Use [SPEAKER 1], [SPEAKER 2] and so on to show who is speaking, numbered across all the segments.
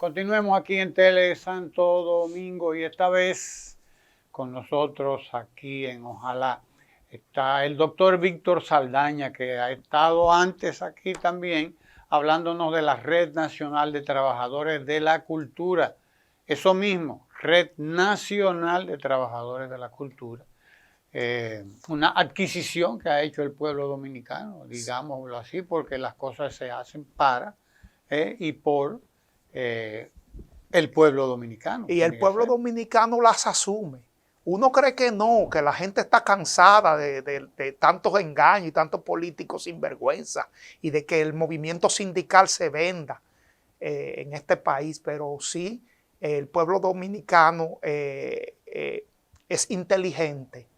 [SPEAKER 1] Continuemos aquí en Tele Santo Domingo y esta vez con nosotros aquí en Ojalá está el doctor Víctor Saldaña, que ha estado antes aquí también hablándonos de la Red Nacional de Trabajadores de la Cultura. Eso mismo, Red Nacional de Trabajadores de la Cultura. Una adquisición que ha hecho el pueblo dominicano, digámoslo así, porque las cosas se hacen para y por el pueblo dominicano.
[SPEAKER 2] Y el pueblo dominicano las asume. Uno cree que no, que la gente está cansada de tantos engaños y tantos políticos sinvergüenza y de que el movimiento sindical se venda en este país, pero sí, el pueblo dominicano es inteligente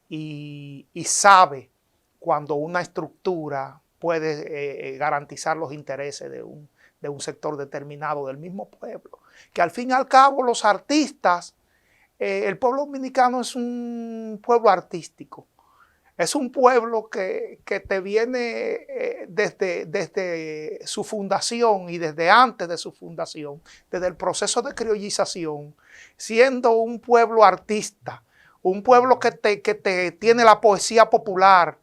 [SPEAKER 2] y sabe cuando una estructura puede garantizar los intereses de un sector determinado del mismo pueblo. Que al fin y al cabo los artistas, el pueblo dominicano es un pueblo artístico. Es un pueblo que te viene desde su fundación y desde antes de su fundación, desde el proceso de criollización, siendo un pueblo artista, un pueblo que te tiene la poesía popular,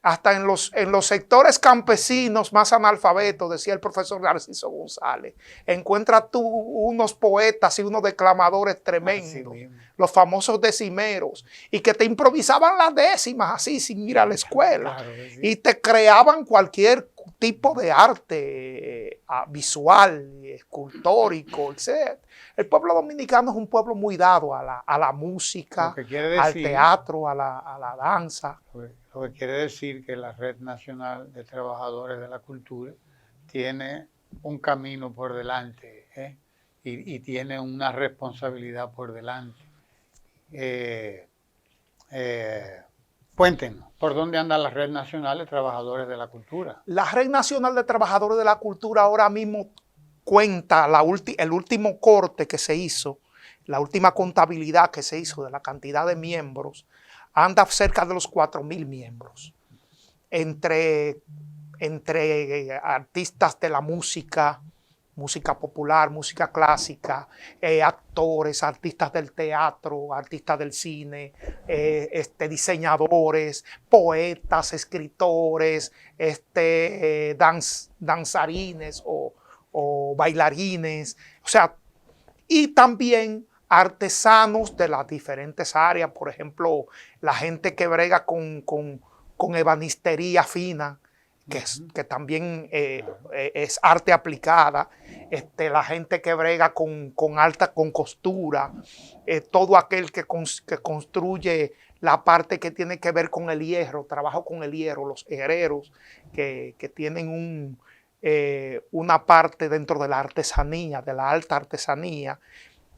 [SPEAKER 2] hasta en los sectores campesinos más analfabetos, decía el profesor Narciso González, encuentras tú unos poetas y unos declamadores tremendos, los famosos decimeros, y que te improvisaban las décimas así sin ir a la escuela, claro, sí. Y te creaban cualquier tipo de arte visual, escultórico, etc. El pueblo dominicano es un pueblo muy dado a la música, al teatro, a la danza.
[SPEAKER 1] Lo que quiere decir que la Red Nacional de Trabajadores de la Cultura tiene un camino por delante y tiene una responsabilidad por delante. Cuéntenos, ¿por dónde anda la Red Nacional de Trabajadores de la Cultura?
[SPEAKER 2] La Red Nacional de Trabajadores de la Cultura ahora mismo cuenta el último corte que se hizo, la última contabilidad que se hizo de la cantidad de miembros, anda cerca de los 4,000 miembros, entre artistas de la música popular, música clásica, actores, artistas del teatro, artistas del cine, diseñadores, poetas, escritores, danzarines o bailarines, o sea, y también artesanos de las diferentes áreas, por ejemplo, la gente que brega con ebanistería fina, que también es arte aplicada, la gente que brega con costura, todo aquel que construye la parte que tiene que ver con el hierro, trabajo con el hierro, los herreros que tienen una parte dentro de la artesanía, de la alta artesanía.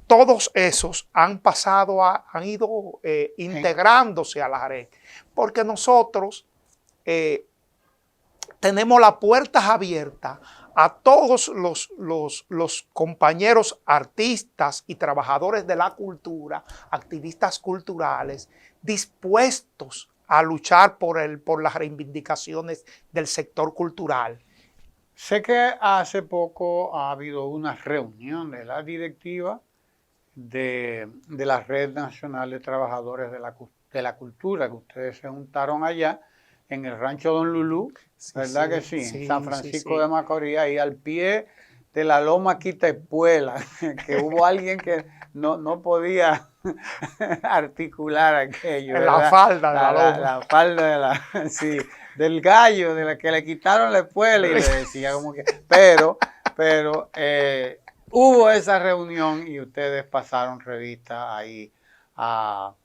[SPEAKER 2] Todos esos han ido integrándose a la red, porque nosotros tenemos las puertas abiertas a todos los compañeros artistas y trabajadores de la cultura, activistas culturales, dispuestos a luchar por las reivindicaciones del sector cultural.
[SPEAKER 1] Sé que hace poco ha habido una reunión de la directiva de la Red Nacional de Trabajadores de la Cultura, que ustedes se juntaron allá en el Rancho Don Lulú, ¿verdad que sí? En San Francisco de Macorís, ahí al pie de la Loma Quitaespuela, que hubo alguien que no podía articular aquello.
[SPEAKER 2] En la falda de la loma.
[SPEAKER 1] La falda del gallo, de la que le quitaron la espuela y le decía como que, pero hubo esa reunión y ustedes pasaron revista ahí a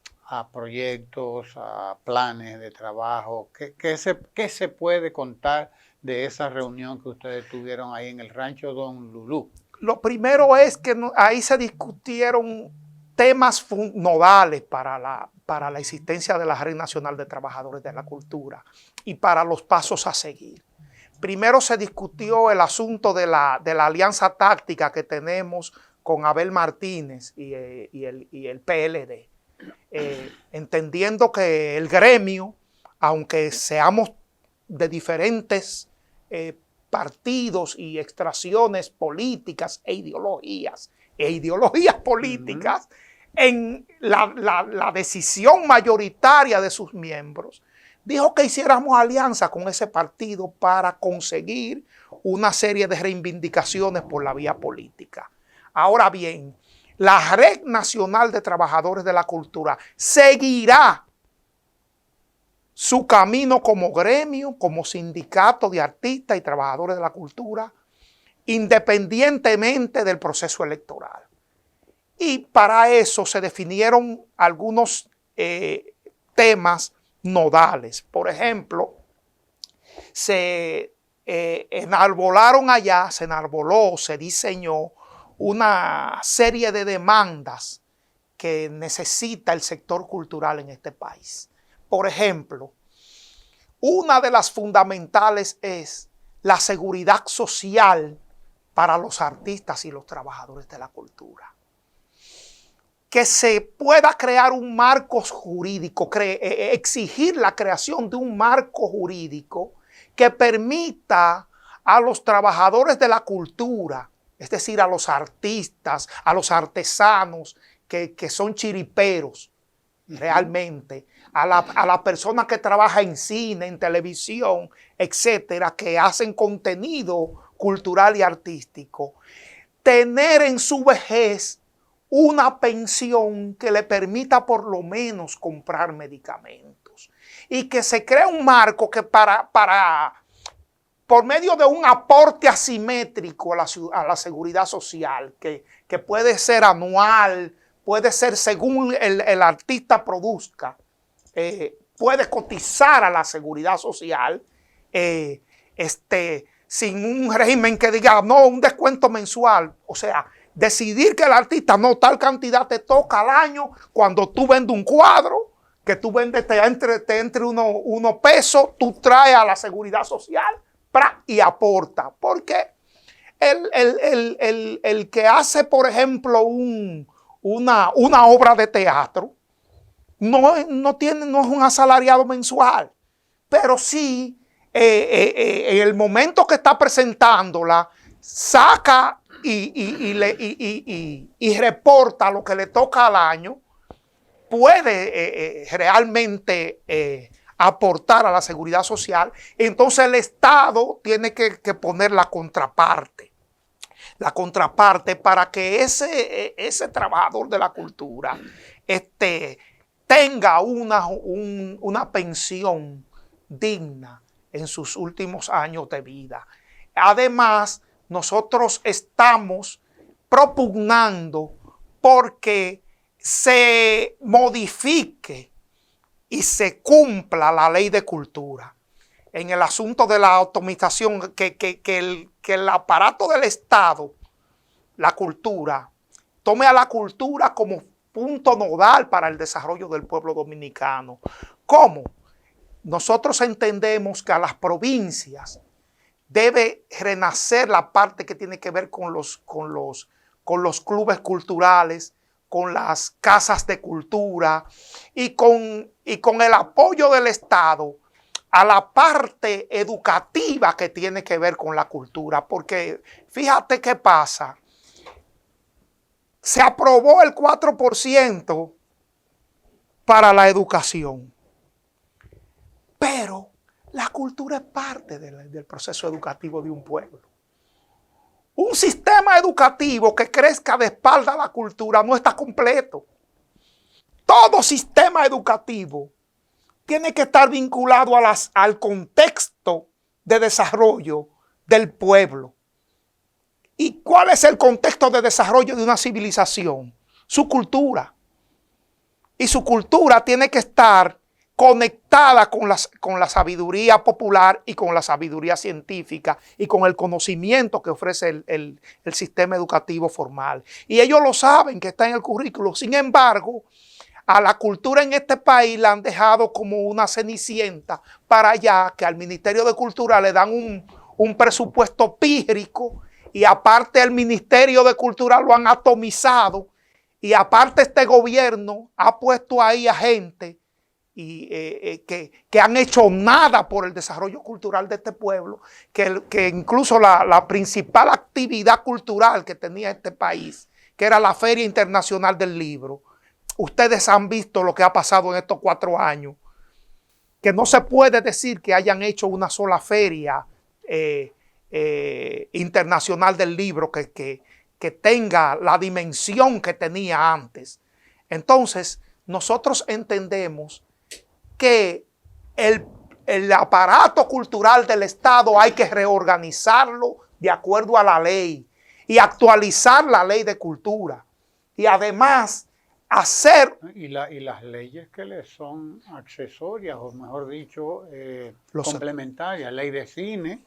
[SPEAKER 1] proyectos, a planes de trabajo. ¿Qué se puede contar de esa reunión que ustedes tuvieron ahí en el Rancho Don Lulú?
[SPEAKER 2] Lo primero es que ahí se discutieron temas nodales para la existencia de la Red Nacional de Trabajadores de la Cultura y para los pasos a seguir. Primero se discutió el asunto de la alianza táctica que tenemos con Abel Martínez y el PLD, entendiendo que el gremio, aunque seamos de diferentes partidos y extracciones políticas e ideologías políticas en la decisión mayoritaria de sus miembros, dijo que hiciéramos alianza con ese partido para conseguir una serie de reivindicaciones por la vía política. Ahora bien, la Red Nacional de Trabajadores de la Cultura seguirá su camino como gremio, como sindicato de artistas y trabajadores de la cultura, independientemente del proceso electoral. Y para eso se definieron algunos temas nodales. Por ejemplo, se se diseñó una serie de demandas que necesita el sector cultural en este país. Por ejemplo, una de las fundamentales es la seguridad social para los artistas y los trabajadores de la cultura. Que se pueda crear un marco jurídico, exigir la creación de un marco jurídico que permita a los trabajadores de la cultura, es decir, a los artistas, a los artesanos que son chiriperos realmente, a la persona que trabaja en cine, en televisión, etcétera, que hacen contenido cultural y artístico, tener en su vejez una pensión que le permita por lo menos comprar medicamentos y que se cree un marco que por medio de un aporte asimétrico a la seguridad social, que puede ser anual, puede ser según el artista produzca, puede cotizar a la seguridad social sin un régimen que diga, no, un descuento mensual. O sea, decidir que el artista, no, tal cantidad te toca al año cuando tú vendes un cuadro, que tú vendes, te entre unos pesos, tú traes a la seguridad social y aporta. Porque el que hace, por ejemplo, una obra de teatro, no es un asalariado mensual, pero sí en el momento que está presentándola, saca y reporta lo que le toca al año, puede realmente aportar a la seguridad social. Entonces el Estado tiene que poner la contraparte para que ese trabajador de la cultura tenga una pensión digna en sus últimos años de vida. Además, nosotros estamos propugnando porque se modifique y se cumpla la ley de cultura en el asunto de la atomización, que el aparato del Estado, la cultura, tome a la cultura como punto nodal para el desarrollo del pueblo dominicano. ¿Cómo? Nosotros entendemos que a las provincias debe renacer la parte que tiene que ver con los clubes culturales, con las casas de cultura y con el apoyo del Estado a la parte educativa que tiene que ver con la cultura. Porque fíjate qué pasa. Se aprobó el 4% para la educación, pero la cultura es parte del proceso educativo de un pueblo. Un sistema educativo que crezca de espalda a la cultura no está completo. Todo sistema educativo tiene que estar vinculado al contexto de desarrollo del pueblo. ¿Y cuál es el contexto de desarrollo de una civilización? Su cultura. Y su cultura tiene que estar conectada con la sabiduría popular y con la sabiduría científica y con el conocimiento que ofrece el sistema educativo formal. Y ellos lo saben, que está en el currículo. Sin embargo, a la cultura en este país la han dejado como una cenicienta para allá, que al Ministerio de Cultura le dan un presupuesto pírrico, y aparte el Ministerio de Cultura lo han atomizado, y aparte este gobierno ha puesto ahí a gente que han hecho nada por el desarrollo cultural de este pueblo, que incluso la principal actividad cultural que tenía este país, que era la Feria Internacional del Libro, ustedes han visto lo que ha pasado en estos 4 años, que no se puede decir que hayan hecho una sola feria internacional del libro que tenga la dimensión que tenía antes. Entonces, nosotros entendemos que el aparato cultural del Estado hay que reorganizarlo de acuerdo a la ley y actualizar la ley de cultura. Y además hacer...
[SPEAKER 1] Y las leyes que le son accesorias, o mejor dicho, complementarias. Ley de cine,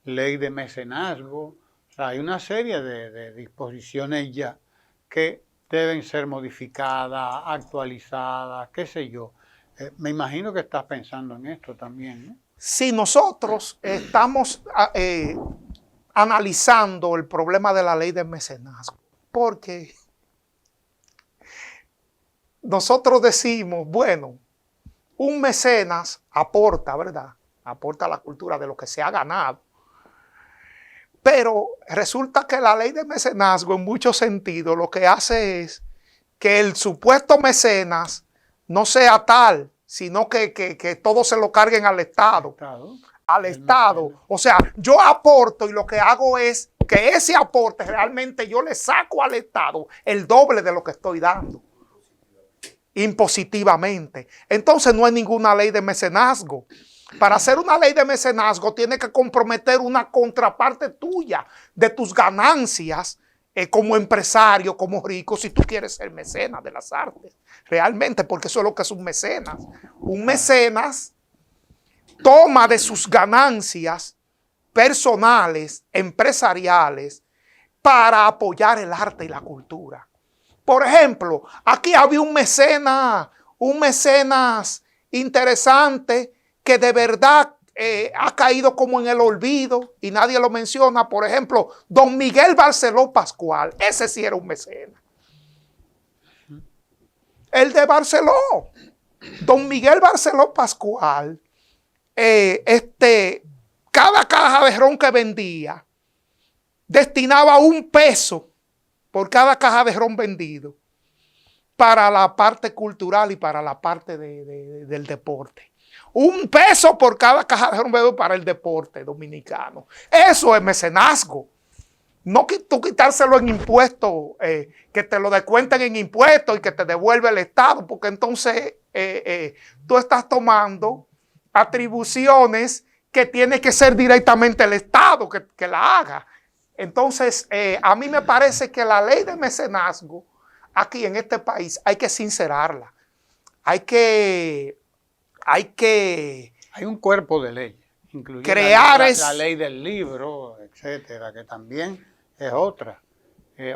[SPEAKER 1] ley de mecenazgo. O sea, hay una serie de disposiciones ya que deben ser modificadas, actualizadas, qué sé yo. Me imagino que estás pensando en esto también, ¿no?
[SPEAKER 2] Si nosotros estamos analizando el problema de la ley de mecenazgo, porque nosotros decimos, bueno, un mecenas aporta, ¿verdad? Aporta a la cultura de lo que se ha ganado. Pero resulta que la ley de mecenazgo en muchos sentidos lo que hace es que el supuesto mecenas no sea tal, sino que todo se lo carguen al Estado. Al Estado. O sea, yo aporto y lo que hago es que ese aporte realmente yo le saco al Estado el doble de lo que estoy dando. Impositivamente. Entonces no hay ninguna ley de mecenazgo. Para hacer una ley de mecenazgo tiene que comprometer una contraparte tuya de tus ganancias como empresario, como rico, si tú quieres ser mecenas de las artes. Realmente, porque eso es lo que es un mecenas. Un mecenas toma de sus ganancias personales, empresariales, para apoyar el arte y la cultura. Por ejemplo, aquí había un mecenas interesante que de verdad ha caído como en el olvido y nadie lo menciona. Por ejemplo, don Miguel Barceló Pascual, ese sí era un mecenas. El de Barceló, don Miguel Barceló Pascual, cada caja de ron que vendía, destinaba $1 por cada caja de ron vendido para la parte cultural y para la parte del deporte. $1 por cada caja de ron vendido para el deporte dominicano. Eso es mecenazgo. No tú quitárselo en impuestos, que te lo descuenten en impuestos y que te devuelve el Estado, porque entonces tú estás tomando atribuciones que tiene que ser directamente el Estado que la haga. Entonces, a mí me parece que la ley de mecenazgo aquí en este país hay que sincerarla. Hay
[SPEAKER 1] un cuerpo de leyes, incluyendo
[SPEAKER 2] crear
[SPEAKER 1] la ley del libro, etcétera, que también es otra.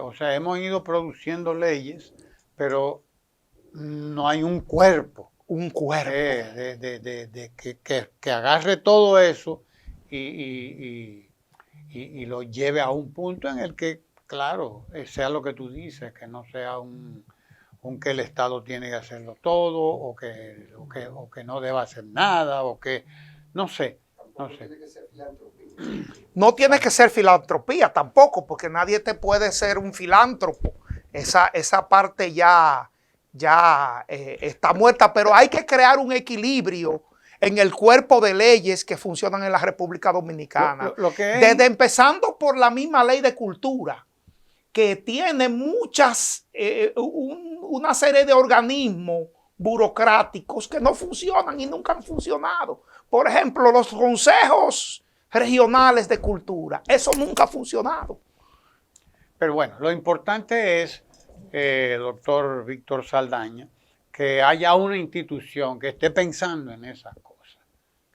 [SPEAKER 1] O sea, hemos ido produciendo leyes, pero no hay un cuerpo.
[SPEAKER 2] Un cuerpo.
[SPEAKER 1] Que agarre todo eso y lo lleve a un punto en el que, claro, sea lo que tú dices, que no sea un que el Estado tiene que hacerlo todo, o que no deba hacer nada, o que, no sé.
[SPEAKER 2] No tiene que ser filantropía tampoco, porque nadie te puede ser un filántropo. Esa parte ya está muerta, pero hay que crear un equilibrio en el cuerpo de leyes que funcionan en la República Dominicana. Desde empezando por la misma ley de cultura, que tiene una serie de organismos burocráticos que no funcionan y nunca han funcionado. Por ejemplo, los consejos regionales de cultura, eso nunca ha funcionado.
[SPEAKER 1] Pero bueno, lo importante es, doctor Víctor Saldaña, que haya una institución que esté pensando en esas cosas,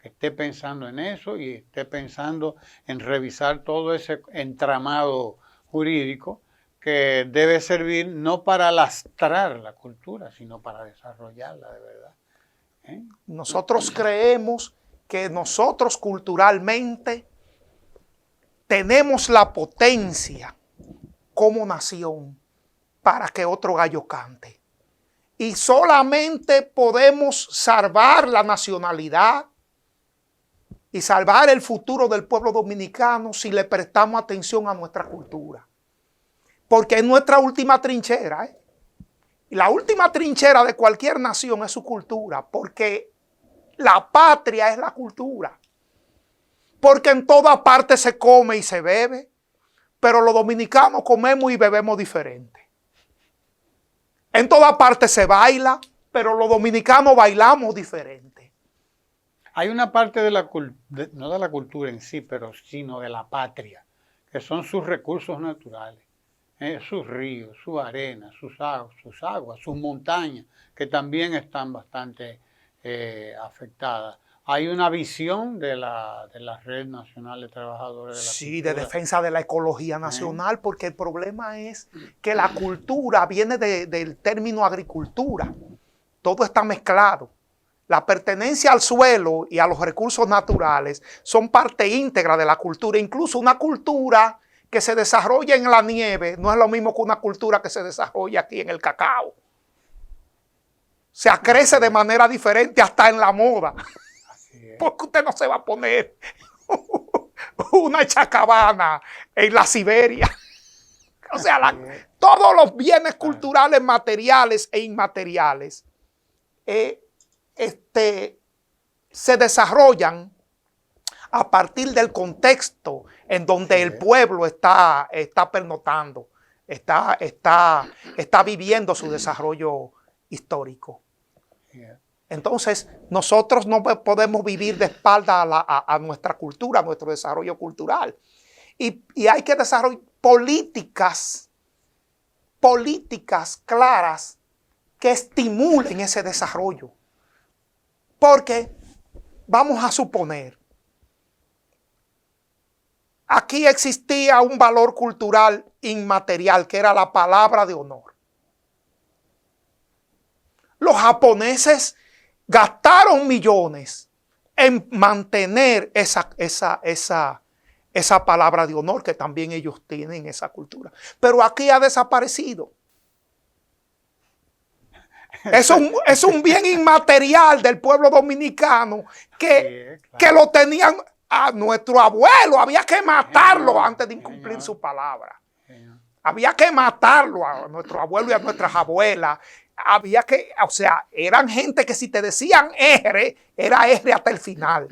[SPEAKER 1] que esté pensando en eso y esté pensando en revisar todo ese entramado jurídico que debe servir no para lastrar la cultura, sino para desarrollarla de verdad.
[SPEAKER 2] Nosotros creemos que nosotros culturalmente tenemos la potencia como nación para que otro gallo cante. y solamente podemos salvar la nacionalidad y salvar el futuro del pueblo dominicano si le prestamos atención a nuestra cultura. Porque es nuestra última trinchera. Y la última trinchera de cualquier nación es su cultura, porque la patria es la cultura. Porque en toda parte se come y se bebe, pero los dominicanos comemos y bebemos diferente. En toda parte se baila, pero los dominicanos bailamos diferente.
[SPEAKER 1] Hay una parte de la no de la cultura en sí, pero sino de la patria, que son sus recursos naturales, sus ríos, su arena, sus aguas, sus montañas, que también están bastante afectadas. Hay una visión de la Red Nacional de Trabajadores de la
[SPEAKER 2] Sí,
[SPEAKER 1] Cultura.
[SPEAKER 2] de defensa de la ecología nacional, porque el problema es que la cultura viene del término agricultura. Todo está mezclado. La pertenencia al suelo y a los recursos naturales son parte íntegra de la cultura. Incluso una cultura que se desarrolla en la nieve no es lo mismo que una cultura que se desarrolla aquí en el cacao. Se crece de manera diferente hasta en la moda. Porque usted no se va a poner una chacabana en la Siberia. O sea, todos los bienes culturales materiales e inmateriales se desarrollan a partir del contexto en donde el pueblo está pernotando, está viviendo su desarrollo histórico. Entonces, nosotros no podemos vivir de espalda a nuestra cultura, a nuestro desarrollo cultural. Y hay que desarrollar políticas claras que estimulen ese desarrollo. Porque, vamos a suponer, aquí existía un valor cultural inmaterial que era la palabra de honor. Los japoneses gastaron millones en mantener esa palabra de honor, que también ellos tienen esa cultura. Pero aquí ha desaparecido. Es un bien inmaterial del pueblo dominicano que lo tenían a nuestro abuelo. Había que matarlo antes de incumplir su palabra. Había que matarlo a nuestro abuelo y a nuestras abuelas. O sea, eran gente que si te decían R, era R hasta el final.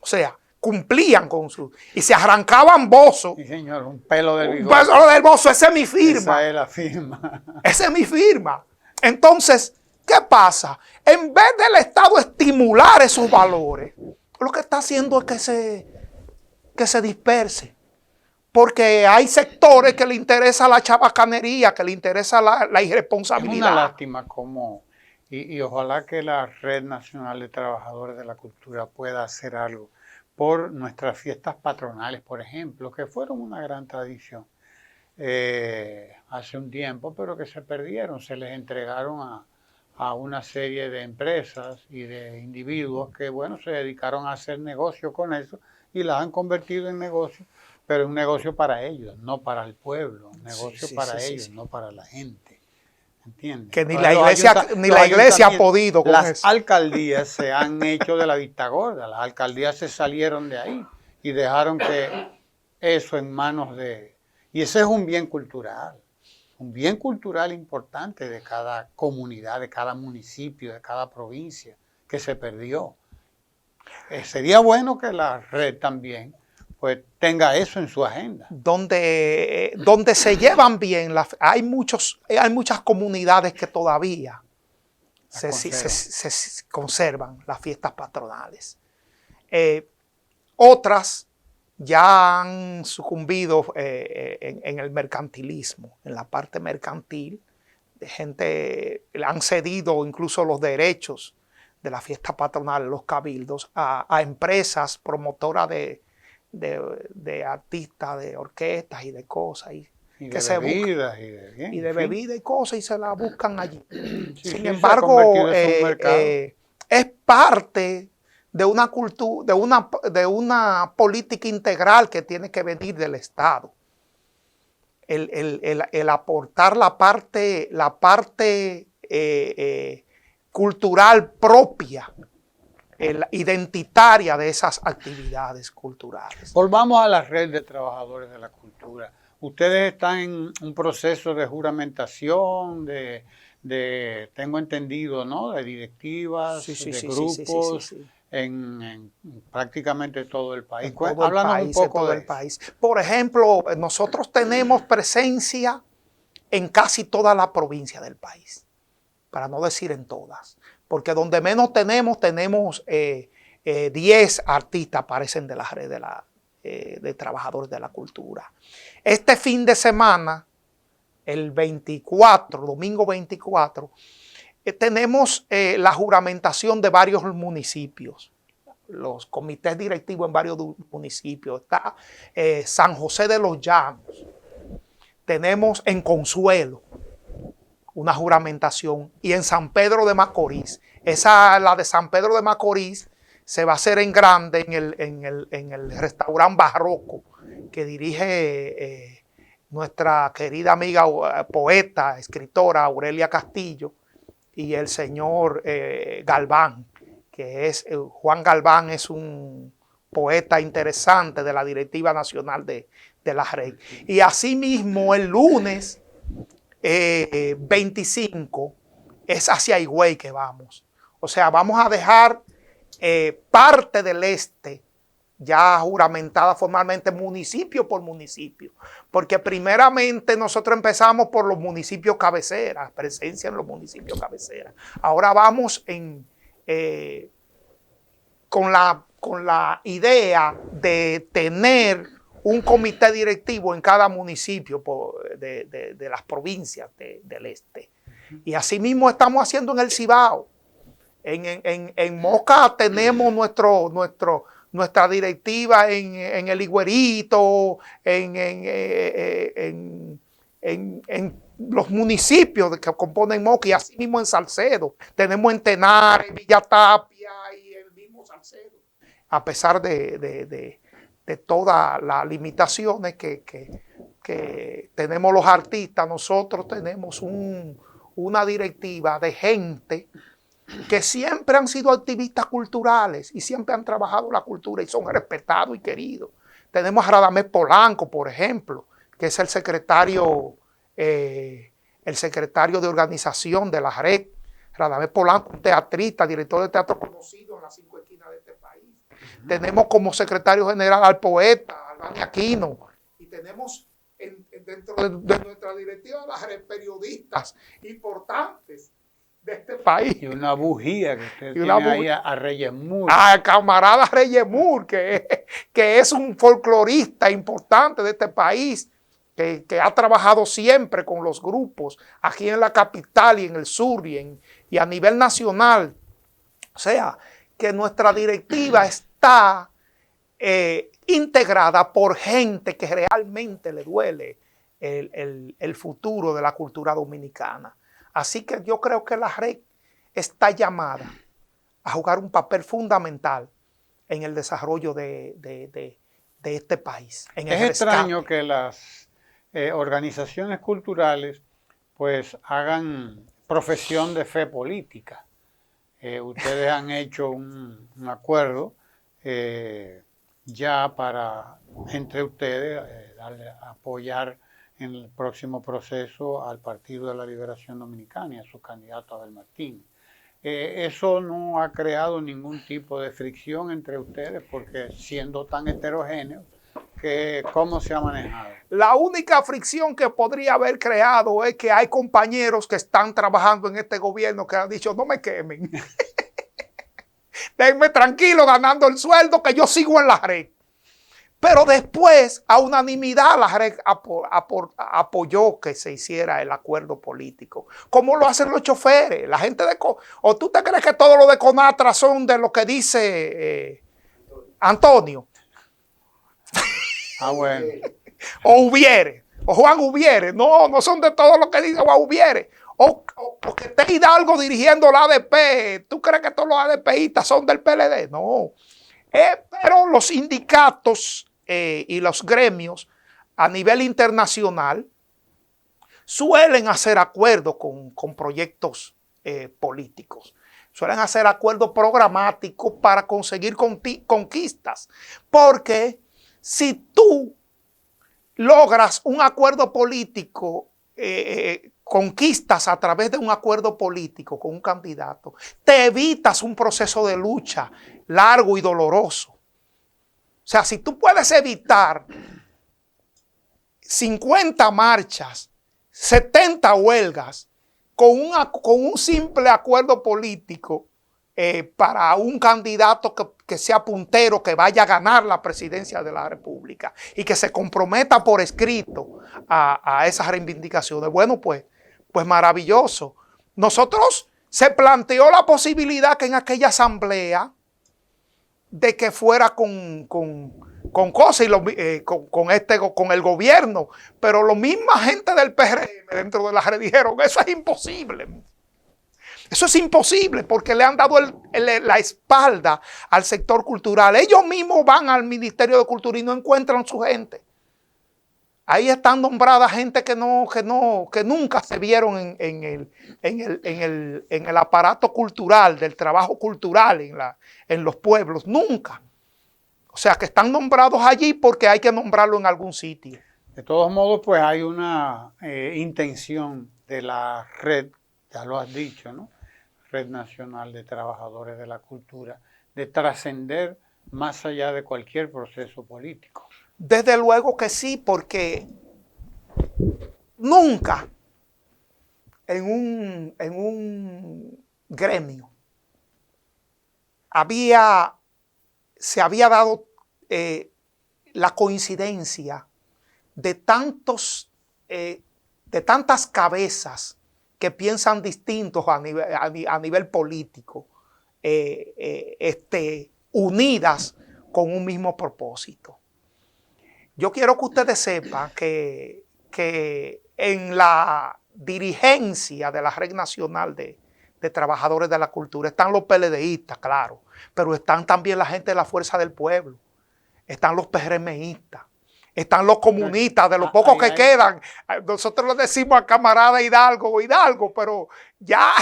[SPEAKER 2] O sea, cumplían con su... Y se arrancaban bozos.
[SPEAKER 1] Sí, señor, un pelo del bigote.
[SPEAKER 2] Un pelo del bozo, esa es mi firma.
[SPEAKER 1] Esa es la firma.
[SPEAKER 2] Esa es mi firma. Entonces, ¿qué pasa? En vez del Estado estimular esos valores, lo que está haciendo es que se disperse. Porque hay sectores que le interesa la chabacanería, que le interesa la irresponsabilidad.
[SPEAKER 1] Es una lástima como, y ojalá que la Red Nacional de Trabajadores de la Cultura pueda hacer algo por nuestras fiestas patronales, por ejemplo, que fueron una gran tradición hace un tiempo, pero que se perdieron, se les entregaron a una serie de empresas y de individuos que, bueno, se dedicaron a hacer negocio con eso y las han convertido en negocio. Pero es un negocio para ellos, no para el pueblo. Un negocio para ellos, no para la gente. ¿Entiendes?
[SPEAKER 2] Que ni la iglesia ha podido con
[SPEAKER 1] las
[SPEAKER 2] eso.
[SPEAKER 1] Alcaldías se han hecho de la vista gorda. Las alcaldías se salieron de ahí y dejaron que eso en manos de... Y ese es un bien cultural importante de cada comunidad, de cada municipio, de cada provincia, que se perdió. Sería bueno que la red también pues tenga eso en su agenda.
[SPEAKER 2] Donde se llevan bien, hay muchas comunidades que todavía se conservan las fiestas patronales. Otras ya han sucumbido en el mercantilismo, en la parte mercantil. Han cedido incluso los derechos de las fiestas patronales, los cabildos, a empresas promotoras de artistas, de orquestas y de cosas. Y
[SPEAKER 1] de bebidas y de
[SPEAKER 2] bebidas y cosas, y se la buscan allí.
[SPEAKER 1] Sí,
[SPEAKER 2] Sin embargo, es parte de una cultura, de una política integral que tiene que venir del Estado. El aportar la parte cultural propia, identitaria de esas actividades culturales.
[SPEAKER 1] Volvamos a la red de trabajadores de la cultura. Ustedes están en un proceso de juramentación, tengo entendido, ¿no? De directivas, de grupos. En prácticamente todo el país.
[SPEAKER 2] Háblanos un poco de eso. Por ejemplo, nosotros tenemos presencia en casi toda la provincia del país, para no decir en todas, porque donde menos tenemos 10 artistas aparecen de la red de trabajadores de la cultura. Este fin de semana, el 24, domingo 24, tenemos la juramentación de varios municipios, los comités directivos en varios municipios. Está San José de los Llanos, tenemos en Consuelo una juramentación y en San Pedro de Macorís. La de San Pedro de Macorís se va a hacer en grande en el restaurante Barroco que dirige nuestra querida amiga poeta, escritora Aurelia Castillo, y el señor Galván, que es Juan Galván, es un poeta interesante de la directiva nacional de la red. Y asimismo el lunes 25 es hacia Higüey que vamos. O sea, vamos a dejar parte del este ya juramentada formalmente municipio por municipio, porque primeramente nosotros empezamos por los municipios cabeceras, presencia en los municipios cabeceras. Ahora vamos con la idea de tener un comité directivo en cada municipio de las provincias del este. Y asimismo estamos haciendo en el Cibao. En Moca tenemos nuestra directiva en el Higuerito, en los municipios que componen Moca y así mismo en Salcedo. Tenemos en Tenares, Villa Tapia y el mismo Salcedo. A pesar de todas las limitaciones que tenemos los artistas, nosotros tenemos una directiva de gente que siempre han sido activistas culturales y siempre han trabajado la cultura y son respetados y queridos. Tenemos a Radamés Polanco, por ejemplo, que es el secretario de organización de la red. Radamés Polanco, un teatrista, director de teatro conocido en las 5 esquinas de este país. Tenemos como secretario general al poeta, Albani Aquino, y tenemos dentro de nuestra directiva de la red periodistas importantes de este país.
[SPEAKER 1] Y una bujía que usted tiene ahí a Reyes Moore.
[SPEAKER 2] Al camarada Reyes Moore, que es un folclorista importante de este país, que ha trabajado siempre con los grupos aquí en la capital y en el sur y a nivel nacional. O sea, que nuestra directiva está integrada por gente que realmente le duele el futuro de la cultura dominicana. Así que yo creo que la red está llamada a jugar un papel fundamental en el desarrollo de este país.
[SPEAKER 1] Es extraño que las organizaciones culturales pues hagan profesión de fe política. Ustedes han hecho un acuerdo ya para, entre ustedes, apoyar en el próximo proceso al Partido de la Liberación Dominicana y a su candidato Abel Martínez. Eso no ha creado ningún tipo de fricción entre ustedes, porque siendo tan heterogéneos, ¿cómo se ha manejado?
[SPEAKER 2] La única fricción que podría haber creado es que hay compañeros que están trabajando en este gobierno que han dicho, no me quemen. Déjenme tranquilo ganando el sueldo que yo sigo en la red. Pero después, a unanimidad, la red apoyó que se hiciera el acuerdo político. ¿Cómo lo hacen los choferes? La gente ¿O tú te crees que todo lo de Conatra son de lo que dice Antonio?
[SPEAKER 1] Ah, bueno.
[SPEAKER 2] O Hubiere, o Juan Hubiere. No son de todo lo que dice Juan Hubiere. O que esté Hidalgo dirigiendo la ADP. ¿Tú crees que todos los ADPistas son del PLD? No. Pero los sindicatos y los gremios a nivel internacional suelen hacer acuerdos con proyectos políticos. Suelen hacer acuerdos programáticos para conseguir conquistas. Porque si tú logras un acuerdo político, conquistas a través de un acuerdo político con un candidato, te evitas un proceso de lucha largo y doloroso. O sea, si tú puedes evitar 50 marchas, 70 huelgas, con un simple acuerdo político para un candidato que sea puntero, que vaya a ganar la presidencia de la República y que se comprometa por escrito a esas reivindicaciones. Bueno, pues maravilloso. Nosotros se planteó la posibilidad que en aquella asamblea de que fuera con cosas y con el gobierno, pero la misma gente del PRM dentro de la red dijeron, eso es imposible. Eso es imposible porque le han dado la espalda al sector cultural. Ellos mismos van al Ministerio de Cultura y no encuentran su gente. Ahí están nombradas gente que nunca se vieron en el aparato cultural, del trabajo cultural en los pueblos, nunca. O sea, que están nombrados allí porque hay que nombrarlo en algún sitio.
[SPEAKER 1] De todos modos, pues hay una intención de la red, ya lo has dicho, ¿no? Red Nacional de Trabajadores de la Cultura, de trascender más allá de cualquier proceso político.
[SPEAKER 2] Desde luego que sí, porque nunca en un gremio se había dado la coincidencia de tantas cabezas que piensan distintos a nivel político, unidas con un mismo propósito. Yo quiero que ustedes sepan que en la dirigencia de la Red Nacional de Trabajadores de la Cultura están los PLDistas, claro, pero están también la gente de la Fuerza del Pueblo, están los PRMistas, están los comunistas, de los pocos que quedan. Nosotros le decimos a camarada Hidalgo, pero ya...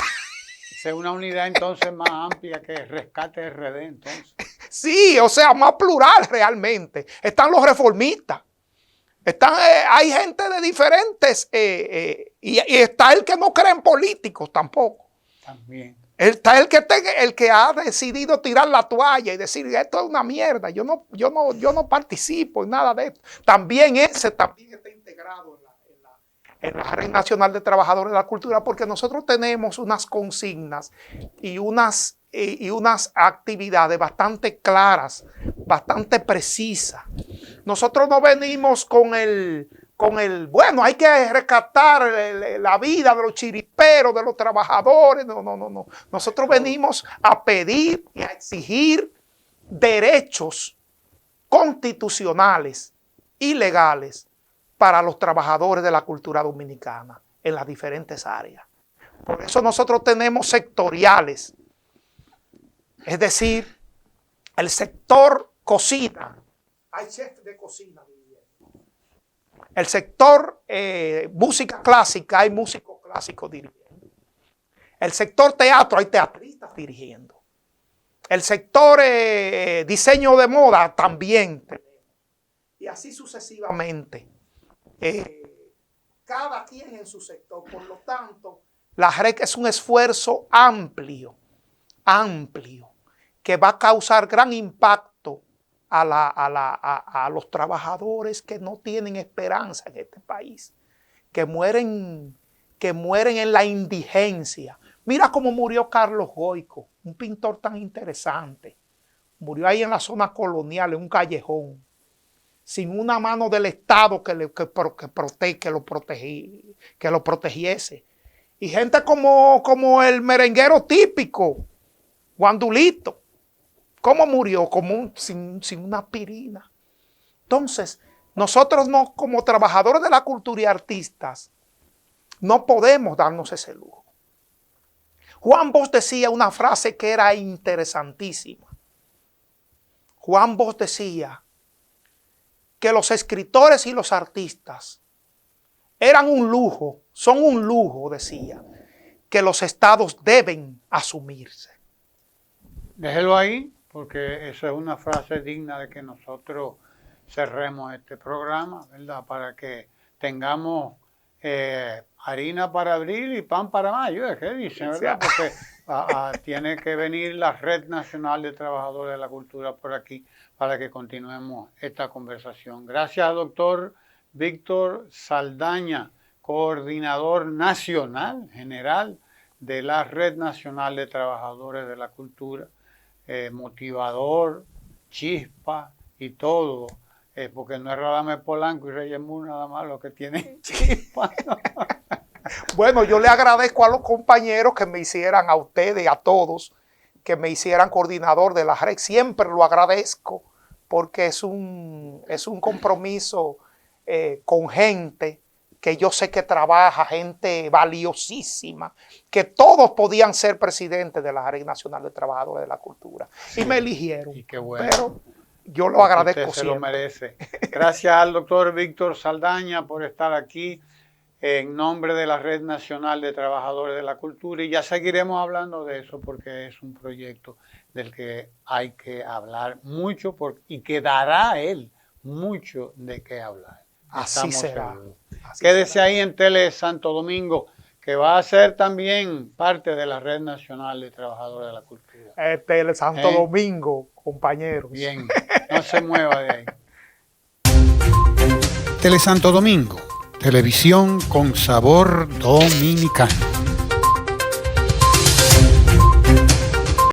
[SPEAKER 1] Es una unidad entonces más amplia que Rescate RD, entonces.
[SPEAKER 2] Sí, o sea, más plural realmente. Están los reformistas. Hay gente de diferentes... y está el que no cree en políticos tampoco.
[SPEAKER 1] También.
[SPEAKER 2] Está el que ha decidido tirar la toalla y decir, esto es una mierda, yo no participo en nada de esto. También ese está integrado en la Red Nacional de Trabajadores de la Cultura, porque nosotros tenemos unas consignas y unas actividades bastante claras, bastante precisas. Nosotros no venimos con el bueno, hay que rescatar la vida de los chiriperos, de los trabajadores. No. Nosotros venimos a pedir y a exigir derechos constitucionales y legales para los trabajadores de la cultura dominicana en las diferentes áreas. Por eso nosotros tenemos sectoriales. Es decir, el sector cocina. Hay chefs de cocina. El sector música clásica, hay músicos clásicos dirigiendo. El sector teatro, hay teatristas dirigiendo. El sector diseño de moda también. Y así sucesivamente. Cada quien en su sector. Por lo tanto, la REC es un esfuerzo amplio, que va a causar gran impacto a los trabajadores que no tienen esperanza en este país, que mueren en la indigencia. Mira cómo murió Carlos Goico, un pintor tan interesante. Murió ahí en la zona colonial, en un callejón, sin una mano del Estado que lo protegiese. Y gente como el merenguero típico, Guandulito. ¿Cómo murió? Sin una aspirina. Entonces, nosotros como trabajadores de la cultura y artistas, no podemos darnos ese lujo. Juan Bosch decía una frase que era interesantísima. Juan Bosch decía que los escritores y los artistas eran un lujo, son un lujo, decía, que los estados deben asumirse.
[SPEAKER 1] Déjelo ahí, porque esa es una frase digna de que nosotros cerremos este programa, ¿verdad? Para que tengamos harina para abril y pan para mayo, ¿qué dicen, verdad? Porque tiene que venir la Red Nacional de Trabajadores de la Cultura por aquí para que continuemos esta conversación. Gracias, doctor Víctor Saldaña, coordinador nacional general de la Red Nacional de Trabajadores de la Cultura, motivador, chispa y todo, porque no es Radamés Polanco y Reyes Moore nada más lo que tienen chispa.
[SPEAKER 2] Bueno, yo le agradezco a los compañeros que me hicieran, a ustedes, a todos, que me hicieran coordinador de la red. Siempre lo agradezco porque es un compromiso con gente que yo sé que trabaja, gente valiosísima, que todos podían ser presidentes de la Red Nacional de Trabajadores de la Cultura. Sí, y me eligieron.
[SPEAKER 1] Y qué bueno.
[SPEAKER 2] Pero yo lo agradezco
[SPEAKER 1] usted se
[SPEAKER 2] siempre.
[SPEAKER 1] lo merece. Gracias al doctor Víctor Saldaña por estar aquí en nombre de la Red Nacional de Trabajadores de la Cultura, y ya seguiremos hablando de eso porque es un proyecto del que hay que hablar mucho y que dará él mucho de qué hablar.
[SPEAKER 2] Así será.
[SPEAKER 1] Quédese ahí en Tele Santo Domingo, que va a ser también parte de la Red Nacional de Trabajadores de la Cultura.
[SPEAKER 2] Tele Santo Domingo, compañeros.
[SPEAKER 1] Bien, no se mueva de ahí. Tele Santo Domingo, televisión con sabor dominicano.